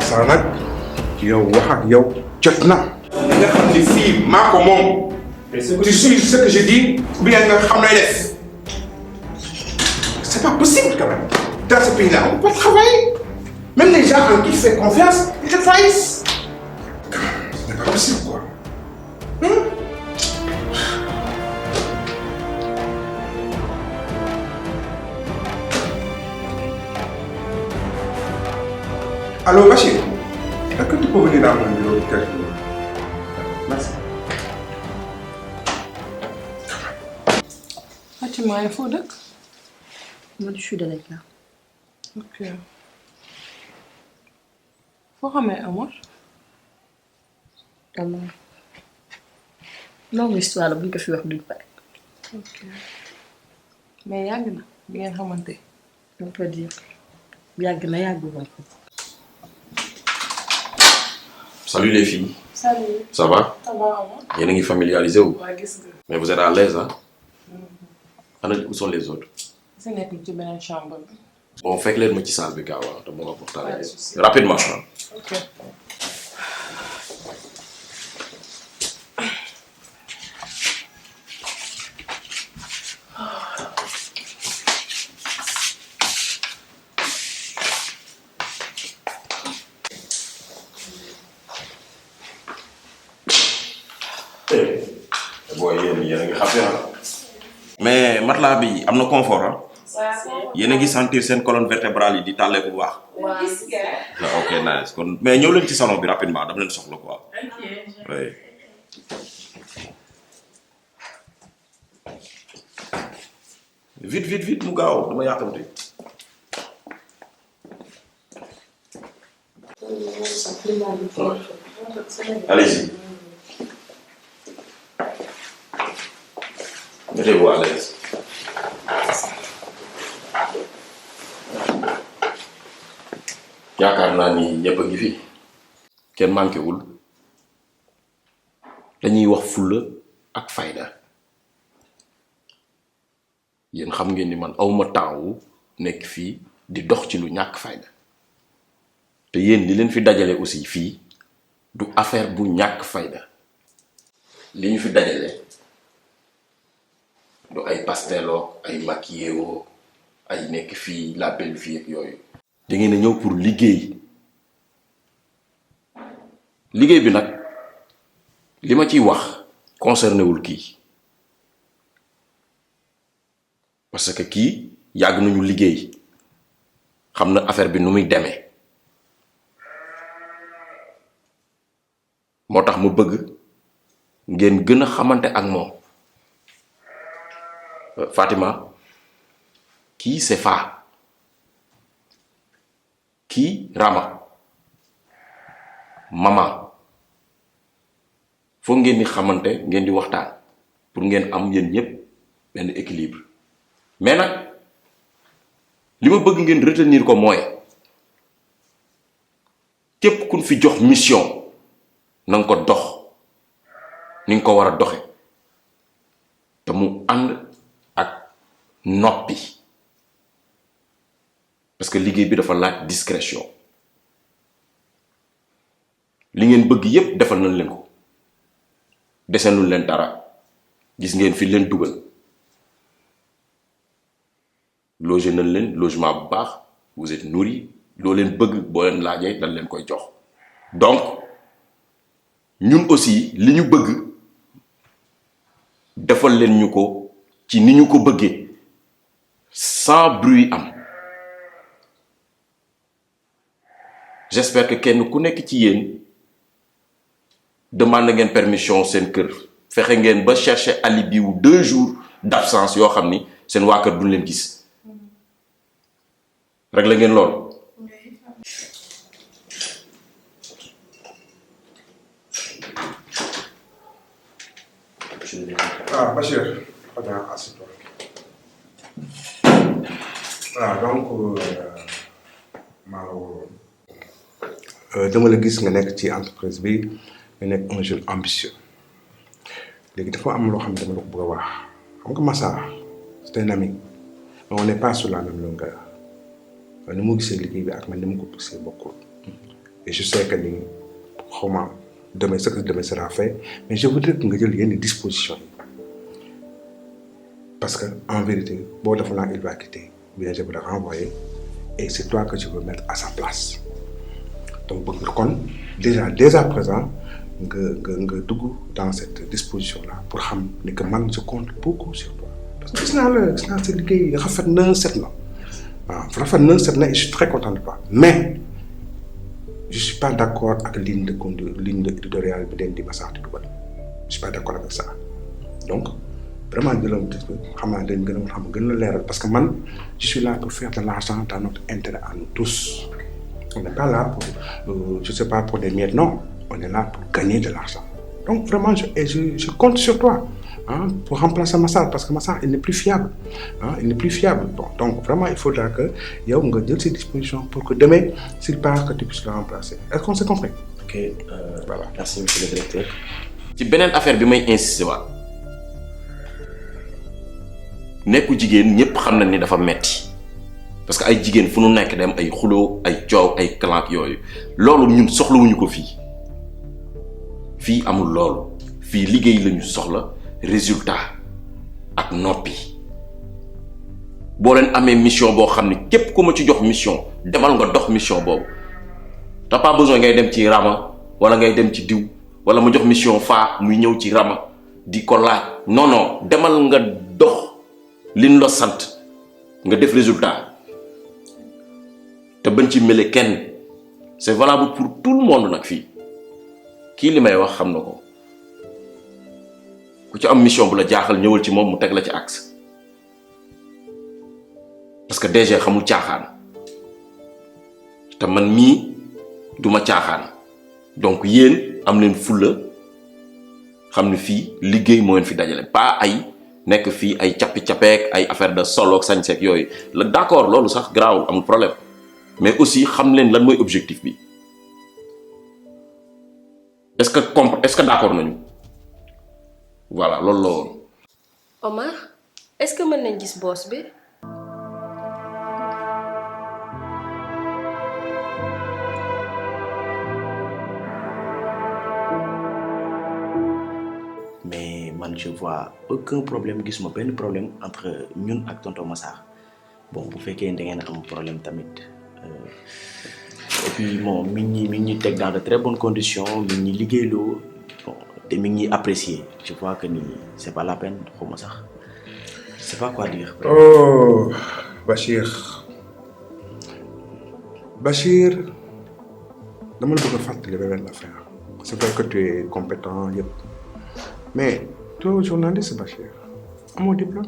Speaker 1: Ça va. Yow wax ak yow jot na nga xam ni fii maa ko moom tu suis ce que je dis ou bien nga xam lay def c'est pas possible quand même dans ce pays là on peut travailler même les gens en qui tu fais confiance ils te trahissent c'est pas possible quoi Allô Bachir. Est-ce que tu peux venir dans mon bureau quelques minutes? Merci.
Speaker 12: Fatima, il faut donc?
Speaker 2: Moi, je suis de là.
Speaker 12: Ok. Faut ramener Amor?
Speaker 2: Amor. Longue histoire, la bonne que je suis avec lui.
Speaker 12: ok mais yàgg na bi ngeen xamante on peut dire yàgg na yàggul woon.
Speaker 13: Salut les filles.
Speaker 12: Salut.
Speaker 13: Ça va?
Speaker 12: Ça va.
Speaker 13: Yéen a ngi familiarisé wu.
Speaker 12: waa gis nga.
Speaker 13: Mais vous êtes à l'aise, hein? Où sont les autres?
Speaker 12: si nekk ci beneen chambre bi.
Speaker 13: Bon, fekk leen ma ci salle bi gaaw te moo waxtaan rapidement. Hein?
Speaker 12: Ok.
Speaker 13: Mais matelas bi am na confort ah. yéen a ngi sentir seen colonne vertébrale yi di tàllee bu baax. ok nice kon mais ñëw leen ci salon bi rapidement dama leen soxla quoi. oui. vite mu gaaw dama yàqamte. Allez-y. Mettez-vous à l'aise. yaakaar naa ni ñëpp a ngi fi kenn manqué wul dañuy wax fulla ak fayda yéen xam ngeen ni man awma temps wu nekk fii di dox ci lu ñàkk fayda te yéen li leen fi dajale aussi fii du affaire bu ñàkk fayda li ñu fi dajale du ay pasteloo ay maquillé ay nekk fii la belle vie ak yooyu da ngeen a ñëw pour liggéey bi nag li ma ciy wax concerné wul kii parce que kii yàgg nañu liggéey xam na affaire bi nu muy demee moo tax mu bëgg ngeen gën a xamante ak moom Fatima kii c'est Fa kii Rama Mama foog ngeen di xamante ngeen di waxtaan pour ngeen am yéen ñëpp benn équilibre mais nag li ma bëgg ngeen retenir ko mooy képp kun fi jox mission na nga ko dox ni nga ko war a doxe te mu ànd ak noppi parce que liggéey bi dafa laaj discrétion li ngeen bëgg yépp defal nañ leen ko desenul leen dara gis ngeen fi leen dugal loger nañ leen logement bu baax vous êtes nourris loo leen bëgg boo leen laajee dañ leen koy jox donc ñun aussi li ñu bëgg defal leen ñu ko ci ni ñu ko bëggee sans bruit am j'espère que kenn ku nekk ci yéen demande ngeen permission seen kër fexe ngeen ba chercher alibi wu 2 jours d'absence yoo xam ni seen waa kër duñ leen gis rek la ngeen lool.
Speaker 1: Ah, Bachir, assieds-toi. Voilà, donc, dama la gis nga nekk ci entreprise bi nga nekk un jeune ambitieux léegi dafa am loo xam ne dama la ko bëgg a wax xam nga Massa c'est un ami mais on n'est pas sur la même longueur ni mu gisee liggéey bi ak man ni mu ko gisee bokkul et je sais que ni xawma demain ce que demain sera fait mais je voudrais que nga jël yenn dispositions yi parce que en vérité boo defoon naa il va quitter bien je vais le renvoyer et c'est toi que je veux mettre à sa place. Donc kon déjà dès à présent nga dugg dans cette disposition là pour xam ni que man je compte beaucoup sur toi parce que gis naa sa liggéey rafet na set na waaw rafet na set na et je suis très content de toi mais je suis pas d'accord ak ligne éditoriale bi den di Massa di dugal je suis pas d'accord avec ça donc vraiment jëlam xam naa dañ gën a leeral parce que man je suis là pour faire de l'argent dans notre intérêt à nous tous. On n'est pas là pour, je sais pas, pour des miettes, non. On est là pour gagner de l'argent. Donc vraiment, je compte sur toi. hein, pour remplacer Massar parce que Massar il n'est plus fiable. Hein, il n'est plus fiable. Bon, donc vraiment il faudra que yow nga jël ces dispositions pour que demain s'il part que tu puisses le remplacer. Est-ce qu'on s'est compris?
Speaker 3: Ok, voilà. Merci monsieur le directeur.
Speaker 13: ci beneen affaire bi may insister waat nekku jigéen ñëpp xam nañ ni dafa metti parce que ay jigéen fu nu nekk dem ay xuloo ay coow ay clank yooyu loolu ñun soxlawuñu ko fii amul loolu fii liggéey lañu soxla résultat ak noppi boo leen amee mission boo xam ne képp ku ma ci jox mission demal nga dox mission boobu t'as pas besoin ngay dem ci Rama wala ngay dem ci diw wala ma jox mission faa muy ñëw ci Rama di ko laaj non demal nga dox liñ la sant nga def résultat te bañ ci mele kenn c'est valable pour tout le monde nag fii kii li may wax xam na ko ku ci am mission bu la jaaxal ñëwal ci moom mu teg la ci axe parce que DG xamul caaxaan te man mii duma caaxaan donc yéen am leen fulla xam ne fii liggéey moo leen fi dajale pas ay nekk fii ay cappi-cappeek ay affaire de solo ak sañseek yooyu la d'accord loolu sax garaawul amul problème mais aussi xam leen lan mooy objectif bi est-ce que d'accord nañu voilà loolu la woon.
Speaker 14: Omar est-ce que mën nañ gis boss bi.
Speaker 3: mais man je vois aucun problème gisuma benn problème entre ñun ak tonton Massar bon bu fekkee da ngeen am problème tamit et puis bon mi ngi teg dans de très bonnes conditions mi ngi liggéeyloo bon te mi ngi apprécier je vois que ni c'est pas la peine xawma sax je sais pas quoi dire.
Speaker 1: Oh Bachir dama la bëgg a fàttali benn affaire c'est vrai que tu es compétent yëpp mais toi journaliste Bachir amoo diplôme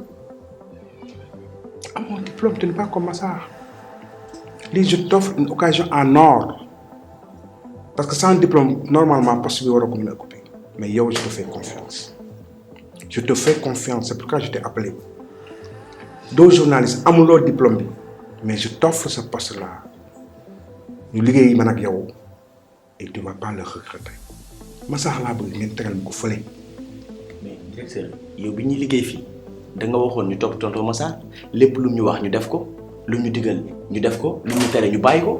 Speaker 1: tu n'es pas comme Massar lii je t'offre une occasion en or parce que sans diplôme normalement poste bi war a ko mën a occuper mais yow je te fais confiance c'est pourquoi je t'ai appelé doo journaliste amuloo diplôme bi mais je t'offre ce poste là ñu liggéey man ak yow et tu vas pas le regretter Massar laa bëgg ngeen tegal ma ko fële.
Speaker 3: mais directeur yow bi ñuy liggéey fii da nga waxoon ñu topp tonton Massar lépp lu ñu wax ñu def ko lu ñu digal ñu def ko lu ñu tere ñu bàyyi ko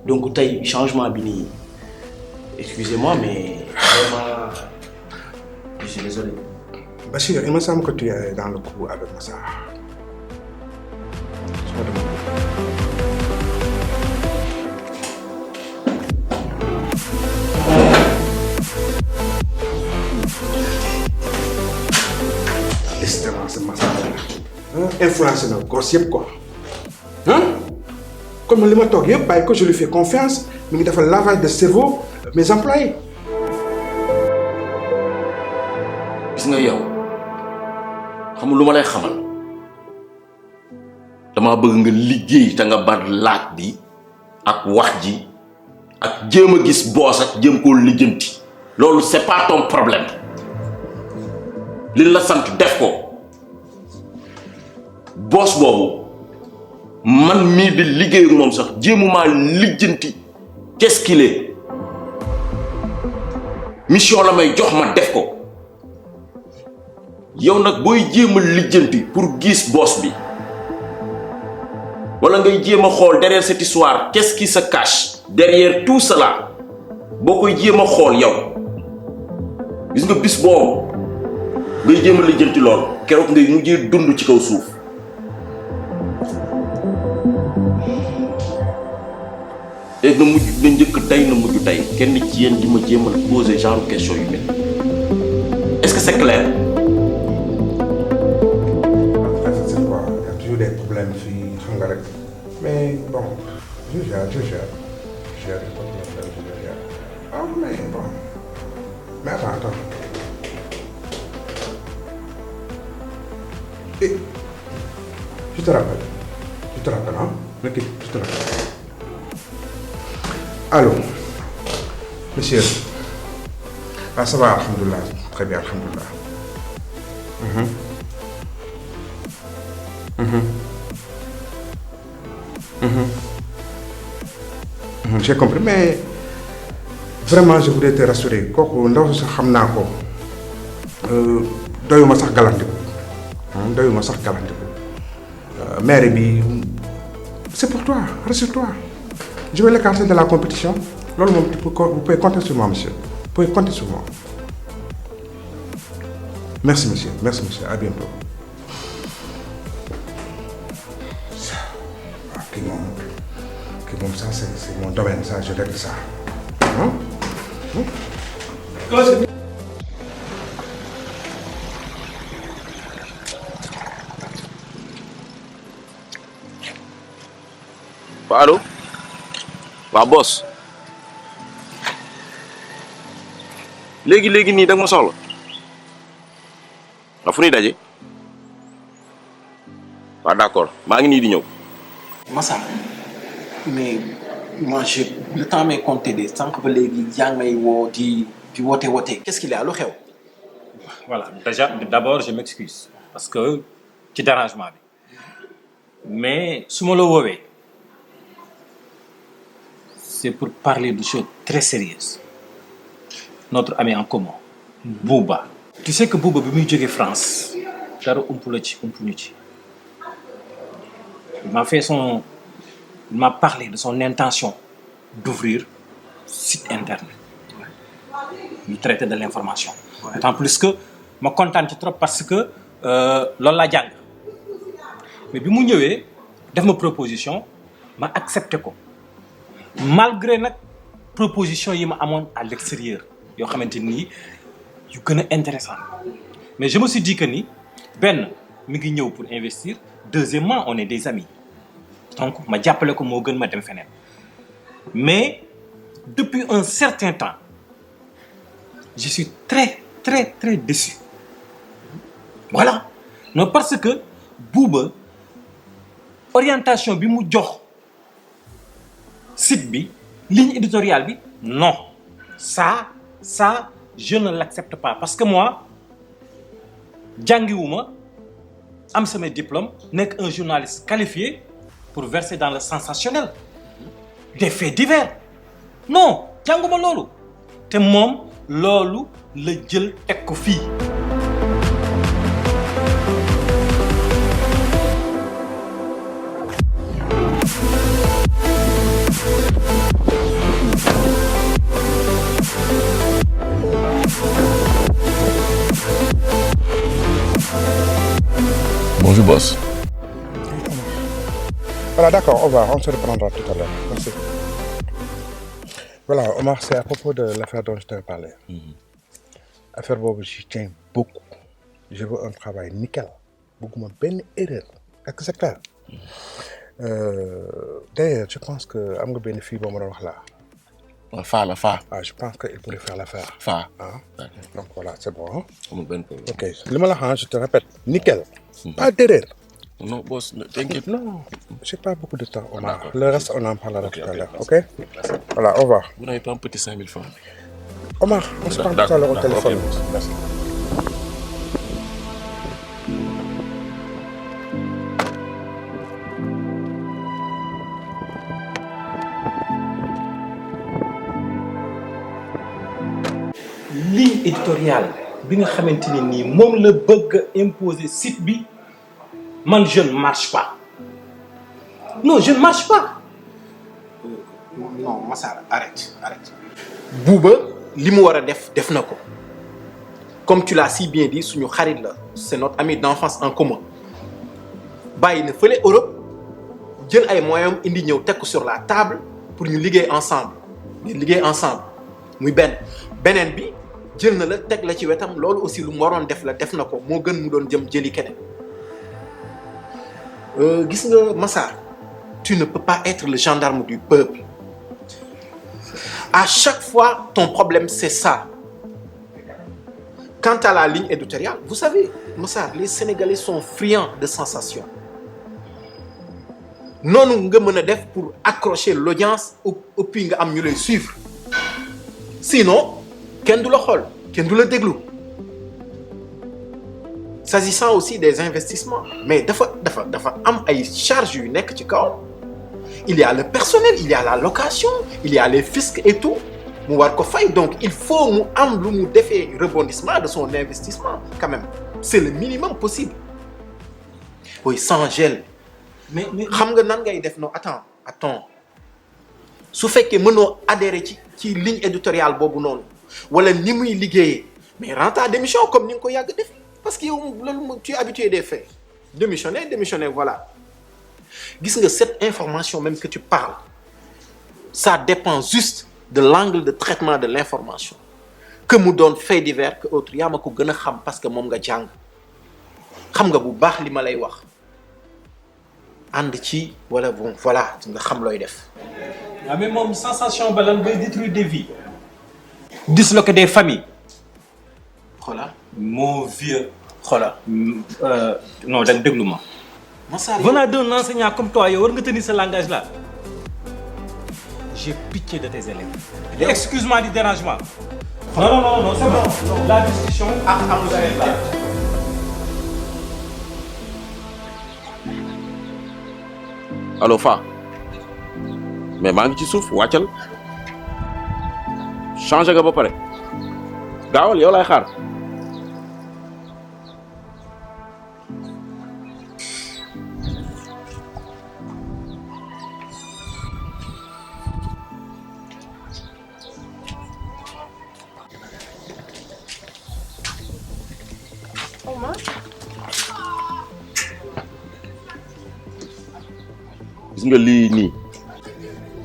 Speaker 3: donc tey changement bi nii excusez-moi mais vraiment je suis désolé.
Speaker 1: Bachir il me semble que tu es dans le coup avec Massar. Décidément c'est Massar influencé na gosse yëpp quoi comme li ma toog yëpp bàyyi ko je lui fais confiance mi ngi defal lavage de cerveau mes employés.
Speaker 13: gis nga yow xamul lu ma lay xamal dama bëgg nga liggéey te nga bar laaj bi ak wax ji ak jéem a gis boos ak jéem koo lijjanti loolu c'est pas ton problème li la sant def ko boos boobu man mii di liggéey ak moom sax jéemumaa lijjanti qu'est-ce qu'il est mission la may jox ma def ko yow nag booy jéem a lijjanti pour gis boss bi wala ngay jéem a xool derrière cette histoire qu'est-ce qui se cache derrière tout cela boo koy jéem a xool yow gis nga bis boobu ngay jéem a lijjanti lool keroog ngay mujjee dund ci kaw suuf. et na mujj na njëkk tey na mujj tey kenn ci yéen di ma jéem a poser genre question yu mel est-ce que c'est clair.
Speaker 1: c'est quoi il y a toujours des problèmes fii xam nga rek mais bon je gère ah mais bon mais attends et je te rappelle hein mais je te rappelle. Allô, monsieur. Ah, ça va, alhamdoulilah. Très bien, alhamdoulilah. J'ai compris, mais vraiment je voudrais te rassurer kooku ndaw sax xam naa ko doyuma sax galantiku maire bi c'est pour toi, rassure-toi. Je vais l'écarter de la compétition. Loolu moom vous pouvez compter sur moi, monsieur. Vous pouvez compter sur moi. Merci, monsieur. Merci, monsieur. À bientôt. Ça, c'est mon domaine, ça, je règle ça.
Speaker 13: Allô? Waa boss. léegi nii da nga ma soxla. Nga fu ñuy daje. Waaw d'accord, maa ngi nii di ñëw.
Speaker 7: Massa, mais moi le temps m'est compté de sànq ba léegi yaa ngi may woo di woote. Qu'est-ce qu'il y a lu xew?
Speaker 8: Voilà, déjà d'abord je m'excuse parce que ci dérangement bi mais su ma la woowee c'est pour parler de choses très sérieuses. Notre ami en commun, Bouba. Tu sais que Bouba bi muy jógee France dara umpuñu ci. Il m'a parlé de son intention d'ouvrir site internet. Il traitait de l'information. D'autant plus que je suis content trop parce que loolu laa jàng. Mais bi mu ñëwee def ma proposition ma accepté ko. Malgré nag proposition yi ma amoon à l'extérieur yoo xamante ni yu gën a intéressant. Mais je me suis dit que ni benn mi ngi ñëw pour investir. Deuxièmement, on est des amis. Donc, ma jàppale ko moo gën ma dem feneen. Mais depuis un certain temps, je suis très déçu. Voilà. Non, parce que Bouba, orientation bi mu jox site bi, ligne éditoriale bi, non. Ça, je ne l'accepte pas. Parce que moi, jàngiwuma am sama diplôme nekk un journaliste qualifié pour verser dans le sensationnel des faits divers non jànguma loolu te moom loolu la jël teg ko fii.
Speaker 13: Bonjour boss.
Speaker 1: Voilà, d'accord, on se reprendra tout à l'heure. Merci. Voilà, Omar, c'est à propos de l'affaire dont je t'avais parlé. Affaire boobu, j'y tiens beaucoup. Je veux un travail nickel. Beaucoup benn erreur. Est-ce que c'est clair? D'ailleurs, je pense que am nga benn fille boo ma doon wax là.
Speaker 13: Fa.
Speaker 1: Ah, je pense qu'il pourrait faire l'affaire.
Speaker 13: Fa.
Speaker 1: Ah. Donc voilà, c'est bon. Hein?
Speaker 13: Amul benn problème.
Speaker 1: Ok, li ma la wax, je te répète, nickel. Pas d'erreur.
Speaker 13: Non, boss, t'inquiète.
Speaker 1: Non, j'ai pas beaucoup de temps, Omar. Le reste, on en parlera tout à l'heure, ok? Voilà, au revoir.
Speaker 13: Vous n'avez pas un petit 5000 francs?
Speaker 1: Omar, on se parle tout à l'heure au téléphone.
Speaker 13: Merci.
Speaker 8: Ligne éditoriale bi nga xamante ne nii moom la bëgg a imposer site bi man je ne marche pas non je ne marche pas.
Speaker 7: Non Massara arrête. Bouba li mu war a def na ko comme tu l'as si bien dit suñu xarit la c'est notre ami d'enfance en commun bàyyi na fële Europe jël ay moyens indi ñëw teg ko sur la table pour ñu liggéey ensemble muy beneen bi jël na la teg la ci wetam loolu aussi lu mu waroon def na ko moo gën mu doon jëm jëli keneen gis nga Massar tu ne peux pas être le gendarme du peuple à chaque fois ton problème c'est ça. Quant à la ligne éditoriale vous savez Massar les Sénégalais sont friands de sensations noonu nga mën a def pour accrocher l'audience et puis nga am ñu lay suivre sinon kenn du la xool kenn du la déglu s'agissant aussi des investissements mais dafa am ay charges yu nekk ci kaw. Il y a le personnel, il y a la location, il y a les fiscs et tout. Mu war ko fay donc il faut mu am lu mu defee rebondissement de son investissement quand même. C'est le minimum possible. Oui, sans gel. Mais xam nga nan ngay def non attends. Su fekkee mënoo adhérer ci ligne éditoriale boobu noonu wala ni muy liggéeyee mais rends ta démission comme ni nga ko yàgg def parce que yow loolu tu es habitué des faits. Démissionner voilà. Gis nga cette information même que tu parles ça dépend juste de l'angle de traitement de l'information que mu doon fait divers que autre yaa ma ko gën a xam parce que moom nga jàng xam nga bu baax li ma lay wax ànd ci wala bon voilà nga xam looy def.
Speaker 8: Ah mais moom sensation ba lan bay détruire des vies disloquer des familles.
Speaker 7: Xoolal
Speaker 8: mon vieux. Xoolal non da déglu ma. Venant d'un enseignant comme toi yow war nga tenir ce langage là. J'ai pitié de tes élèves. Et excuse-moi du dérangement. Non, c'est bon. La discussion vous allez là.
Speaker 13: Allo Fa mais maa ngi ci suuf wàccal changé nga ba pare gaawal yow lay xaar. gis nga lii nii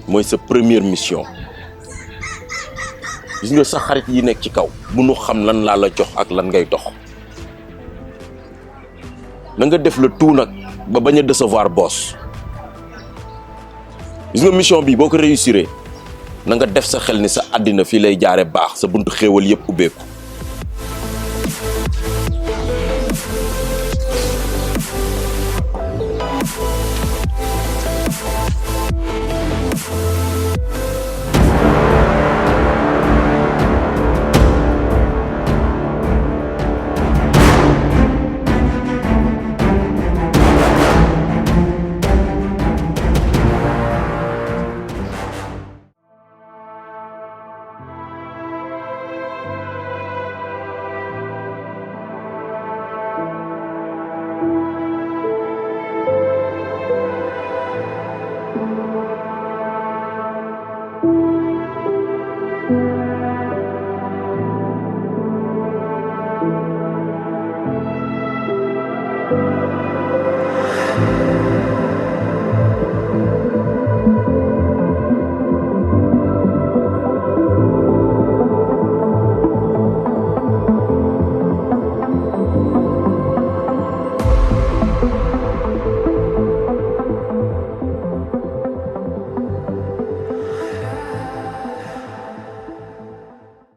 Speaker 13: mooy sa première mission gis nga sa xarit yi nekk ci kaw bu nu xam lan laa la jox ak lan ngay dox na nga def le tout nag ba bañ a décevoir boss gis nga mission bi boo ko réussiré na nga def sa xel ni sa àddina fii lay jaare baax sa buntu xéewal yëpp ubbeeku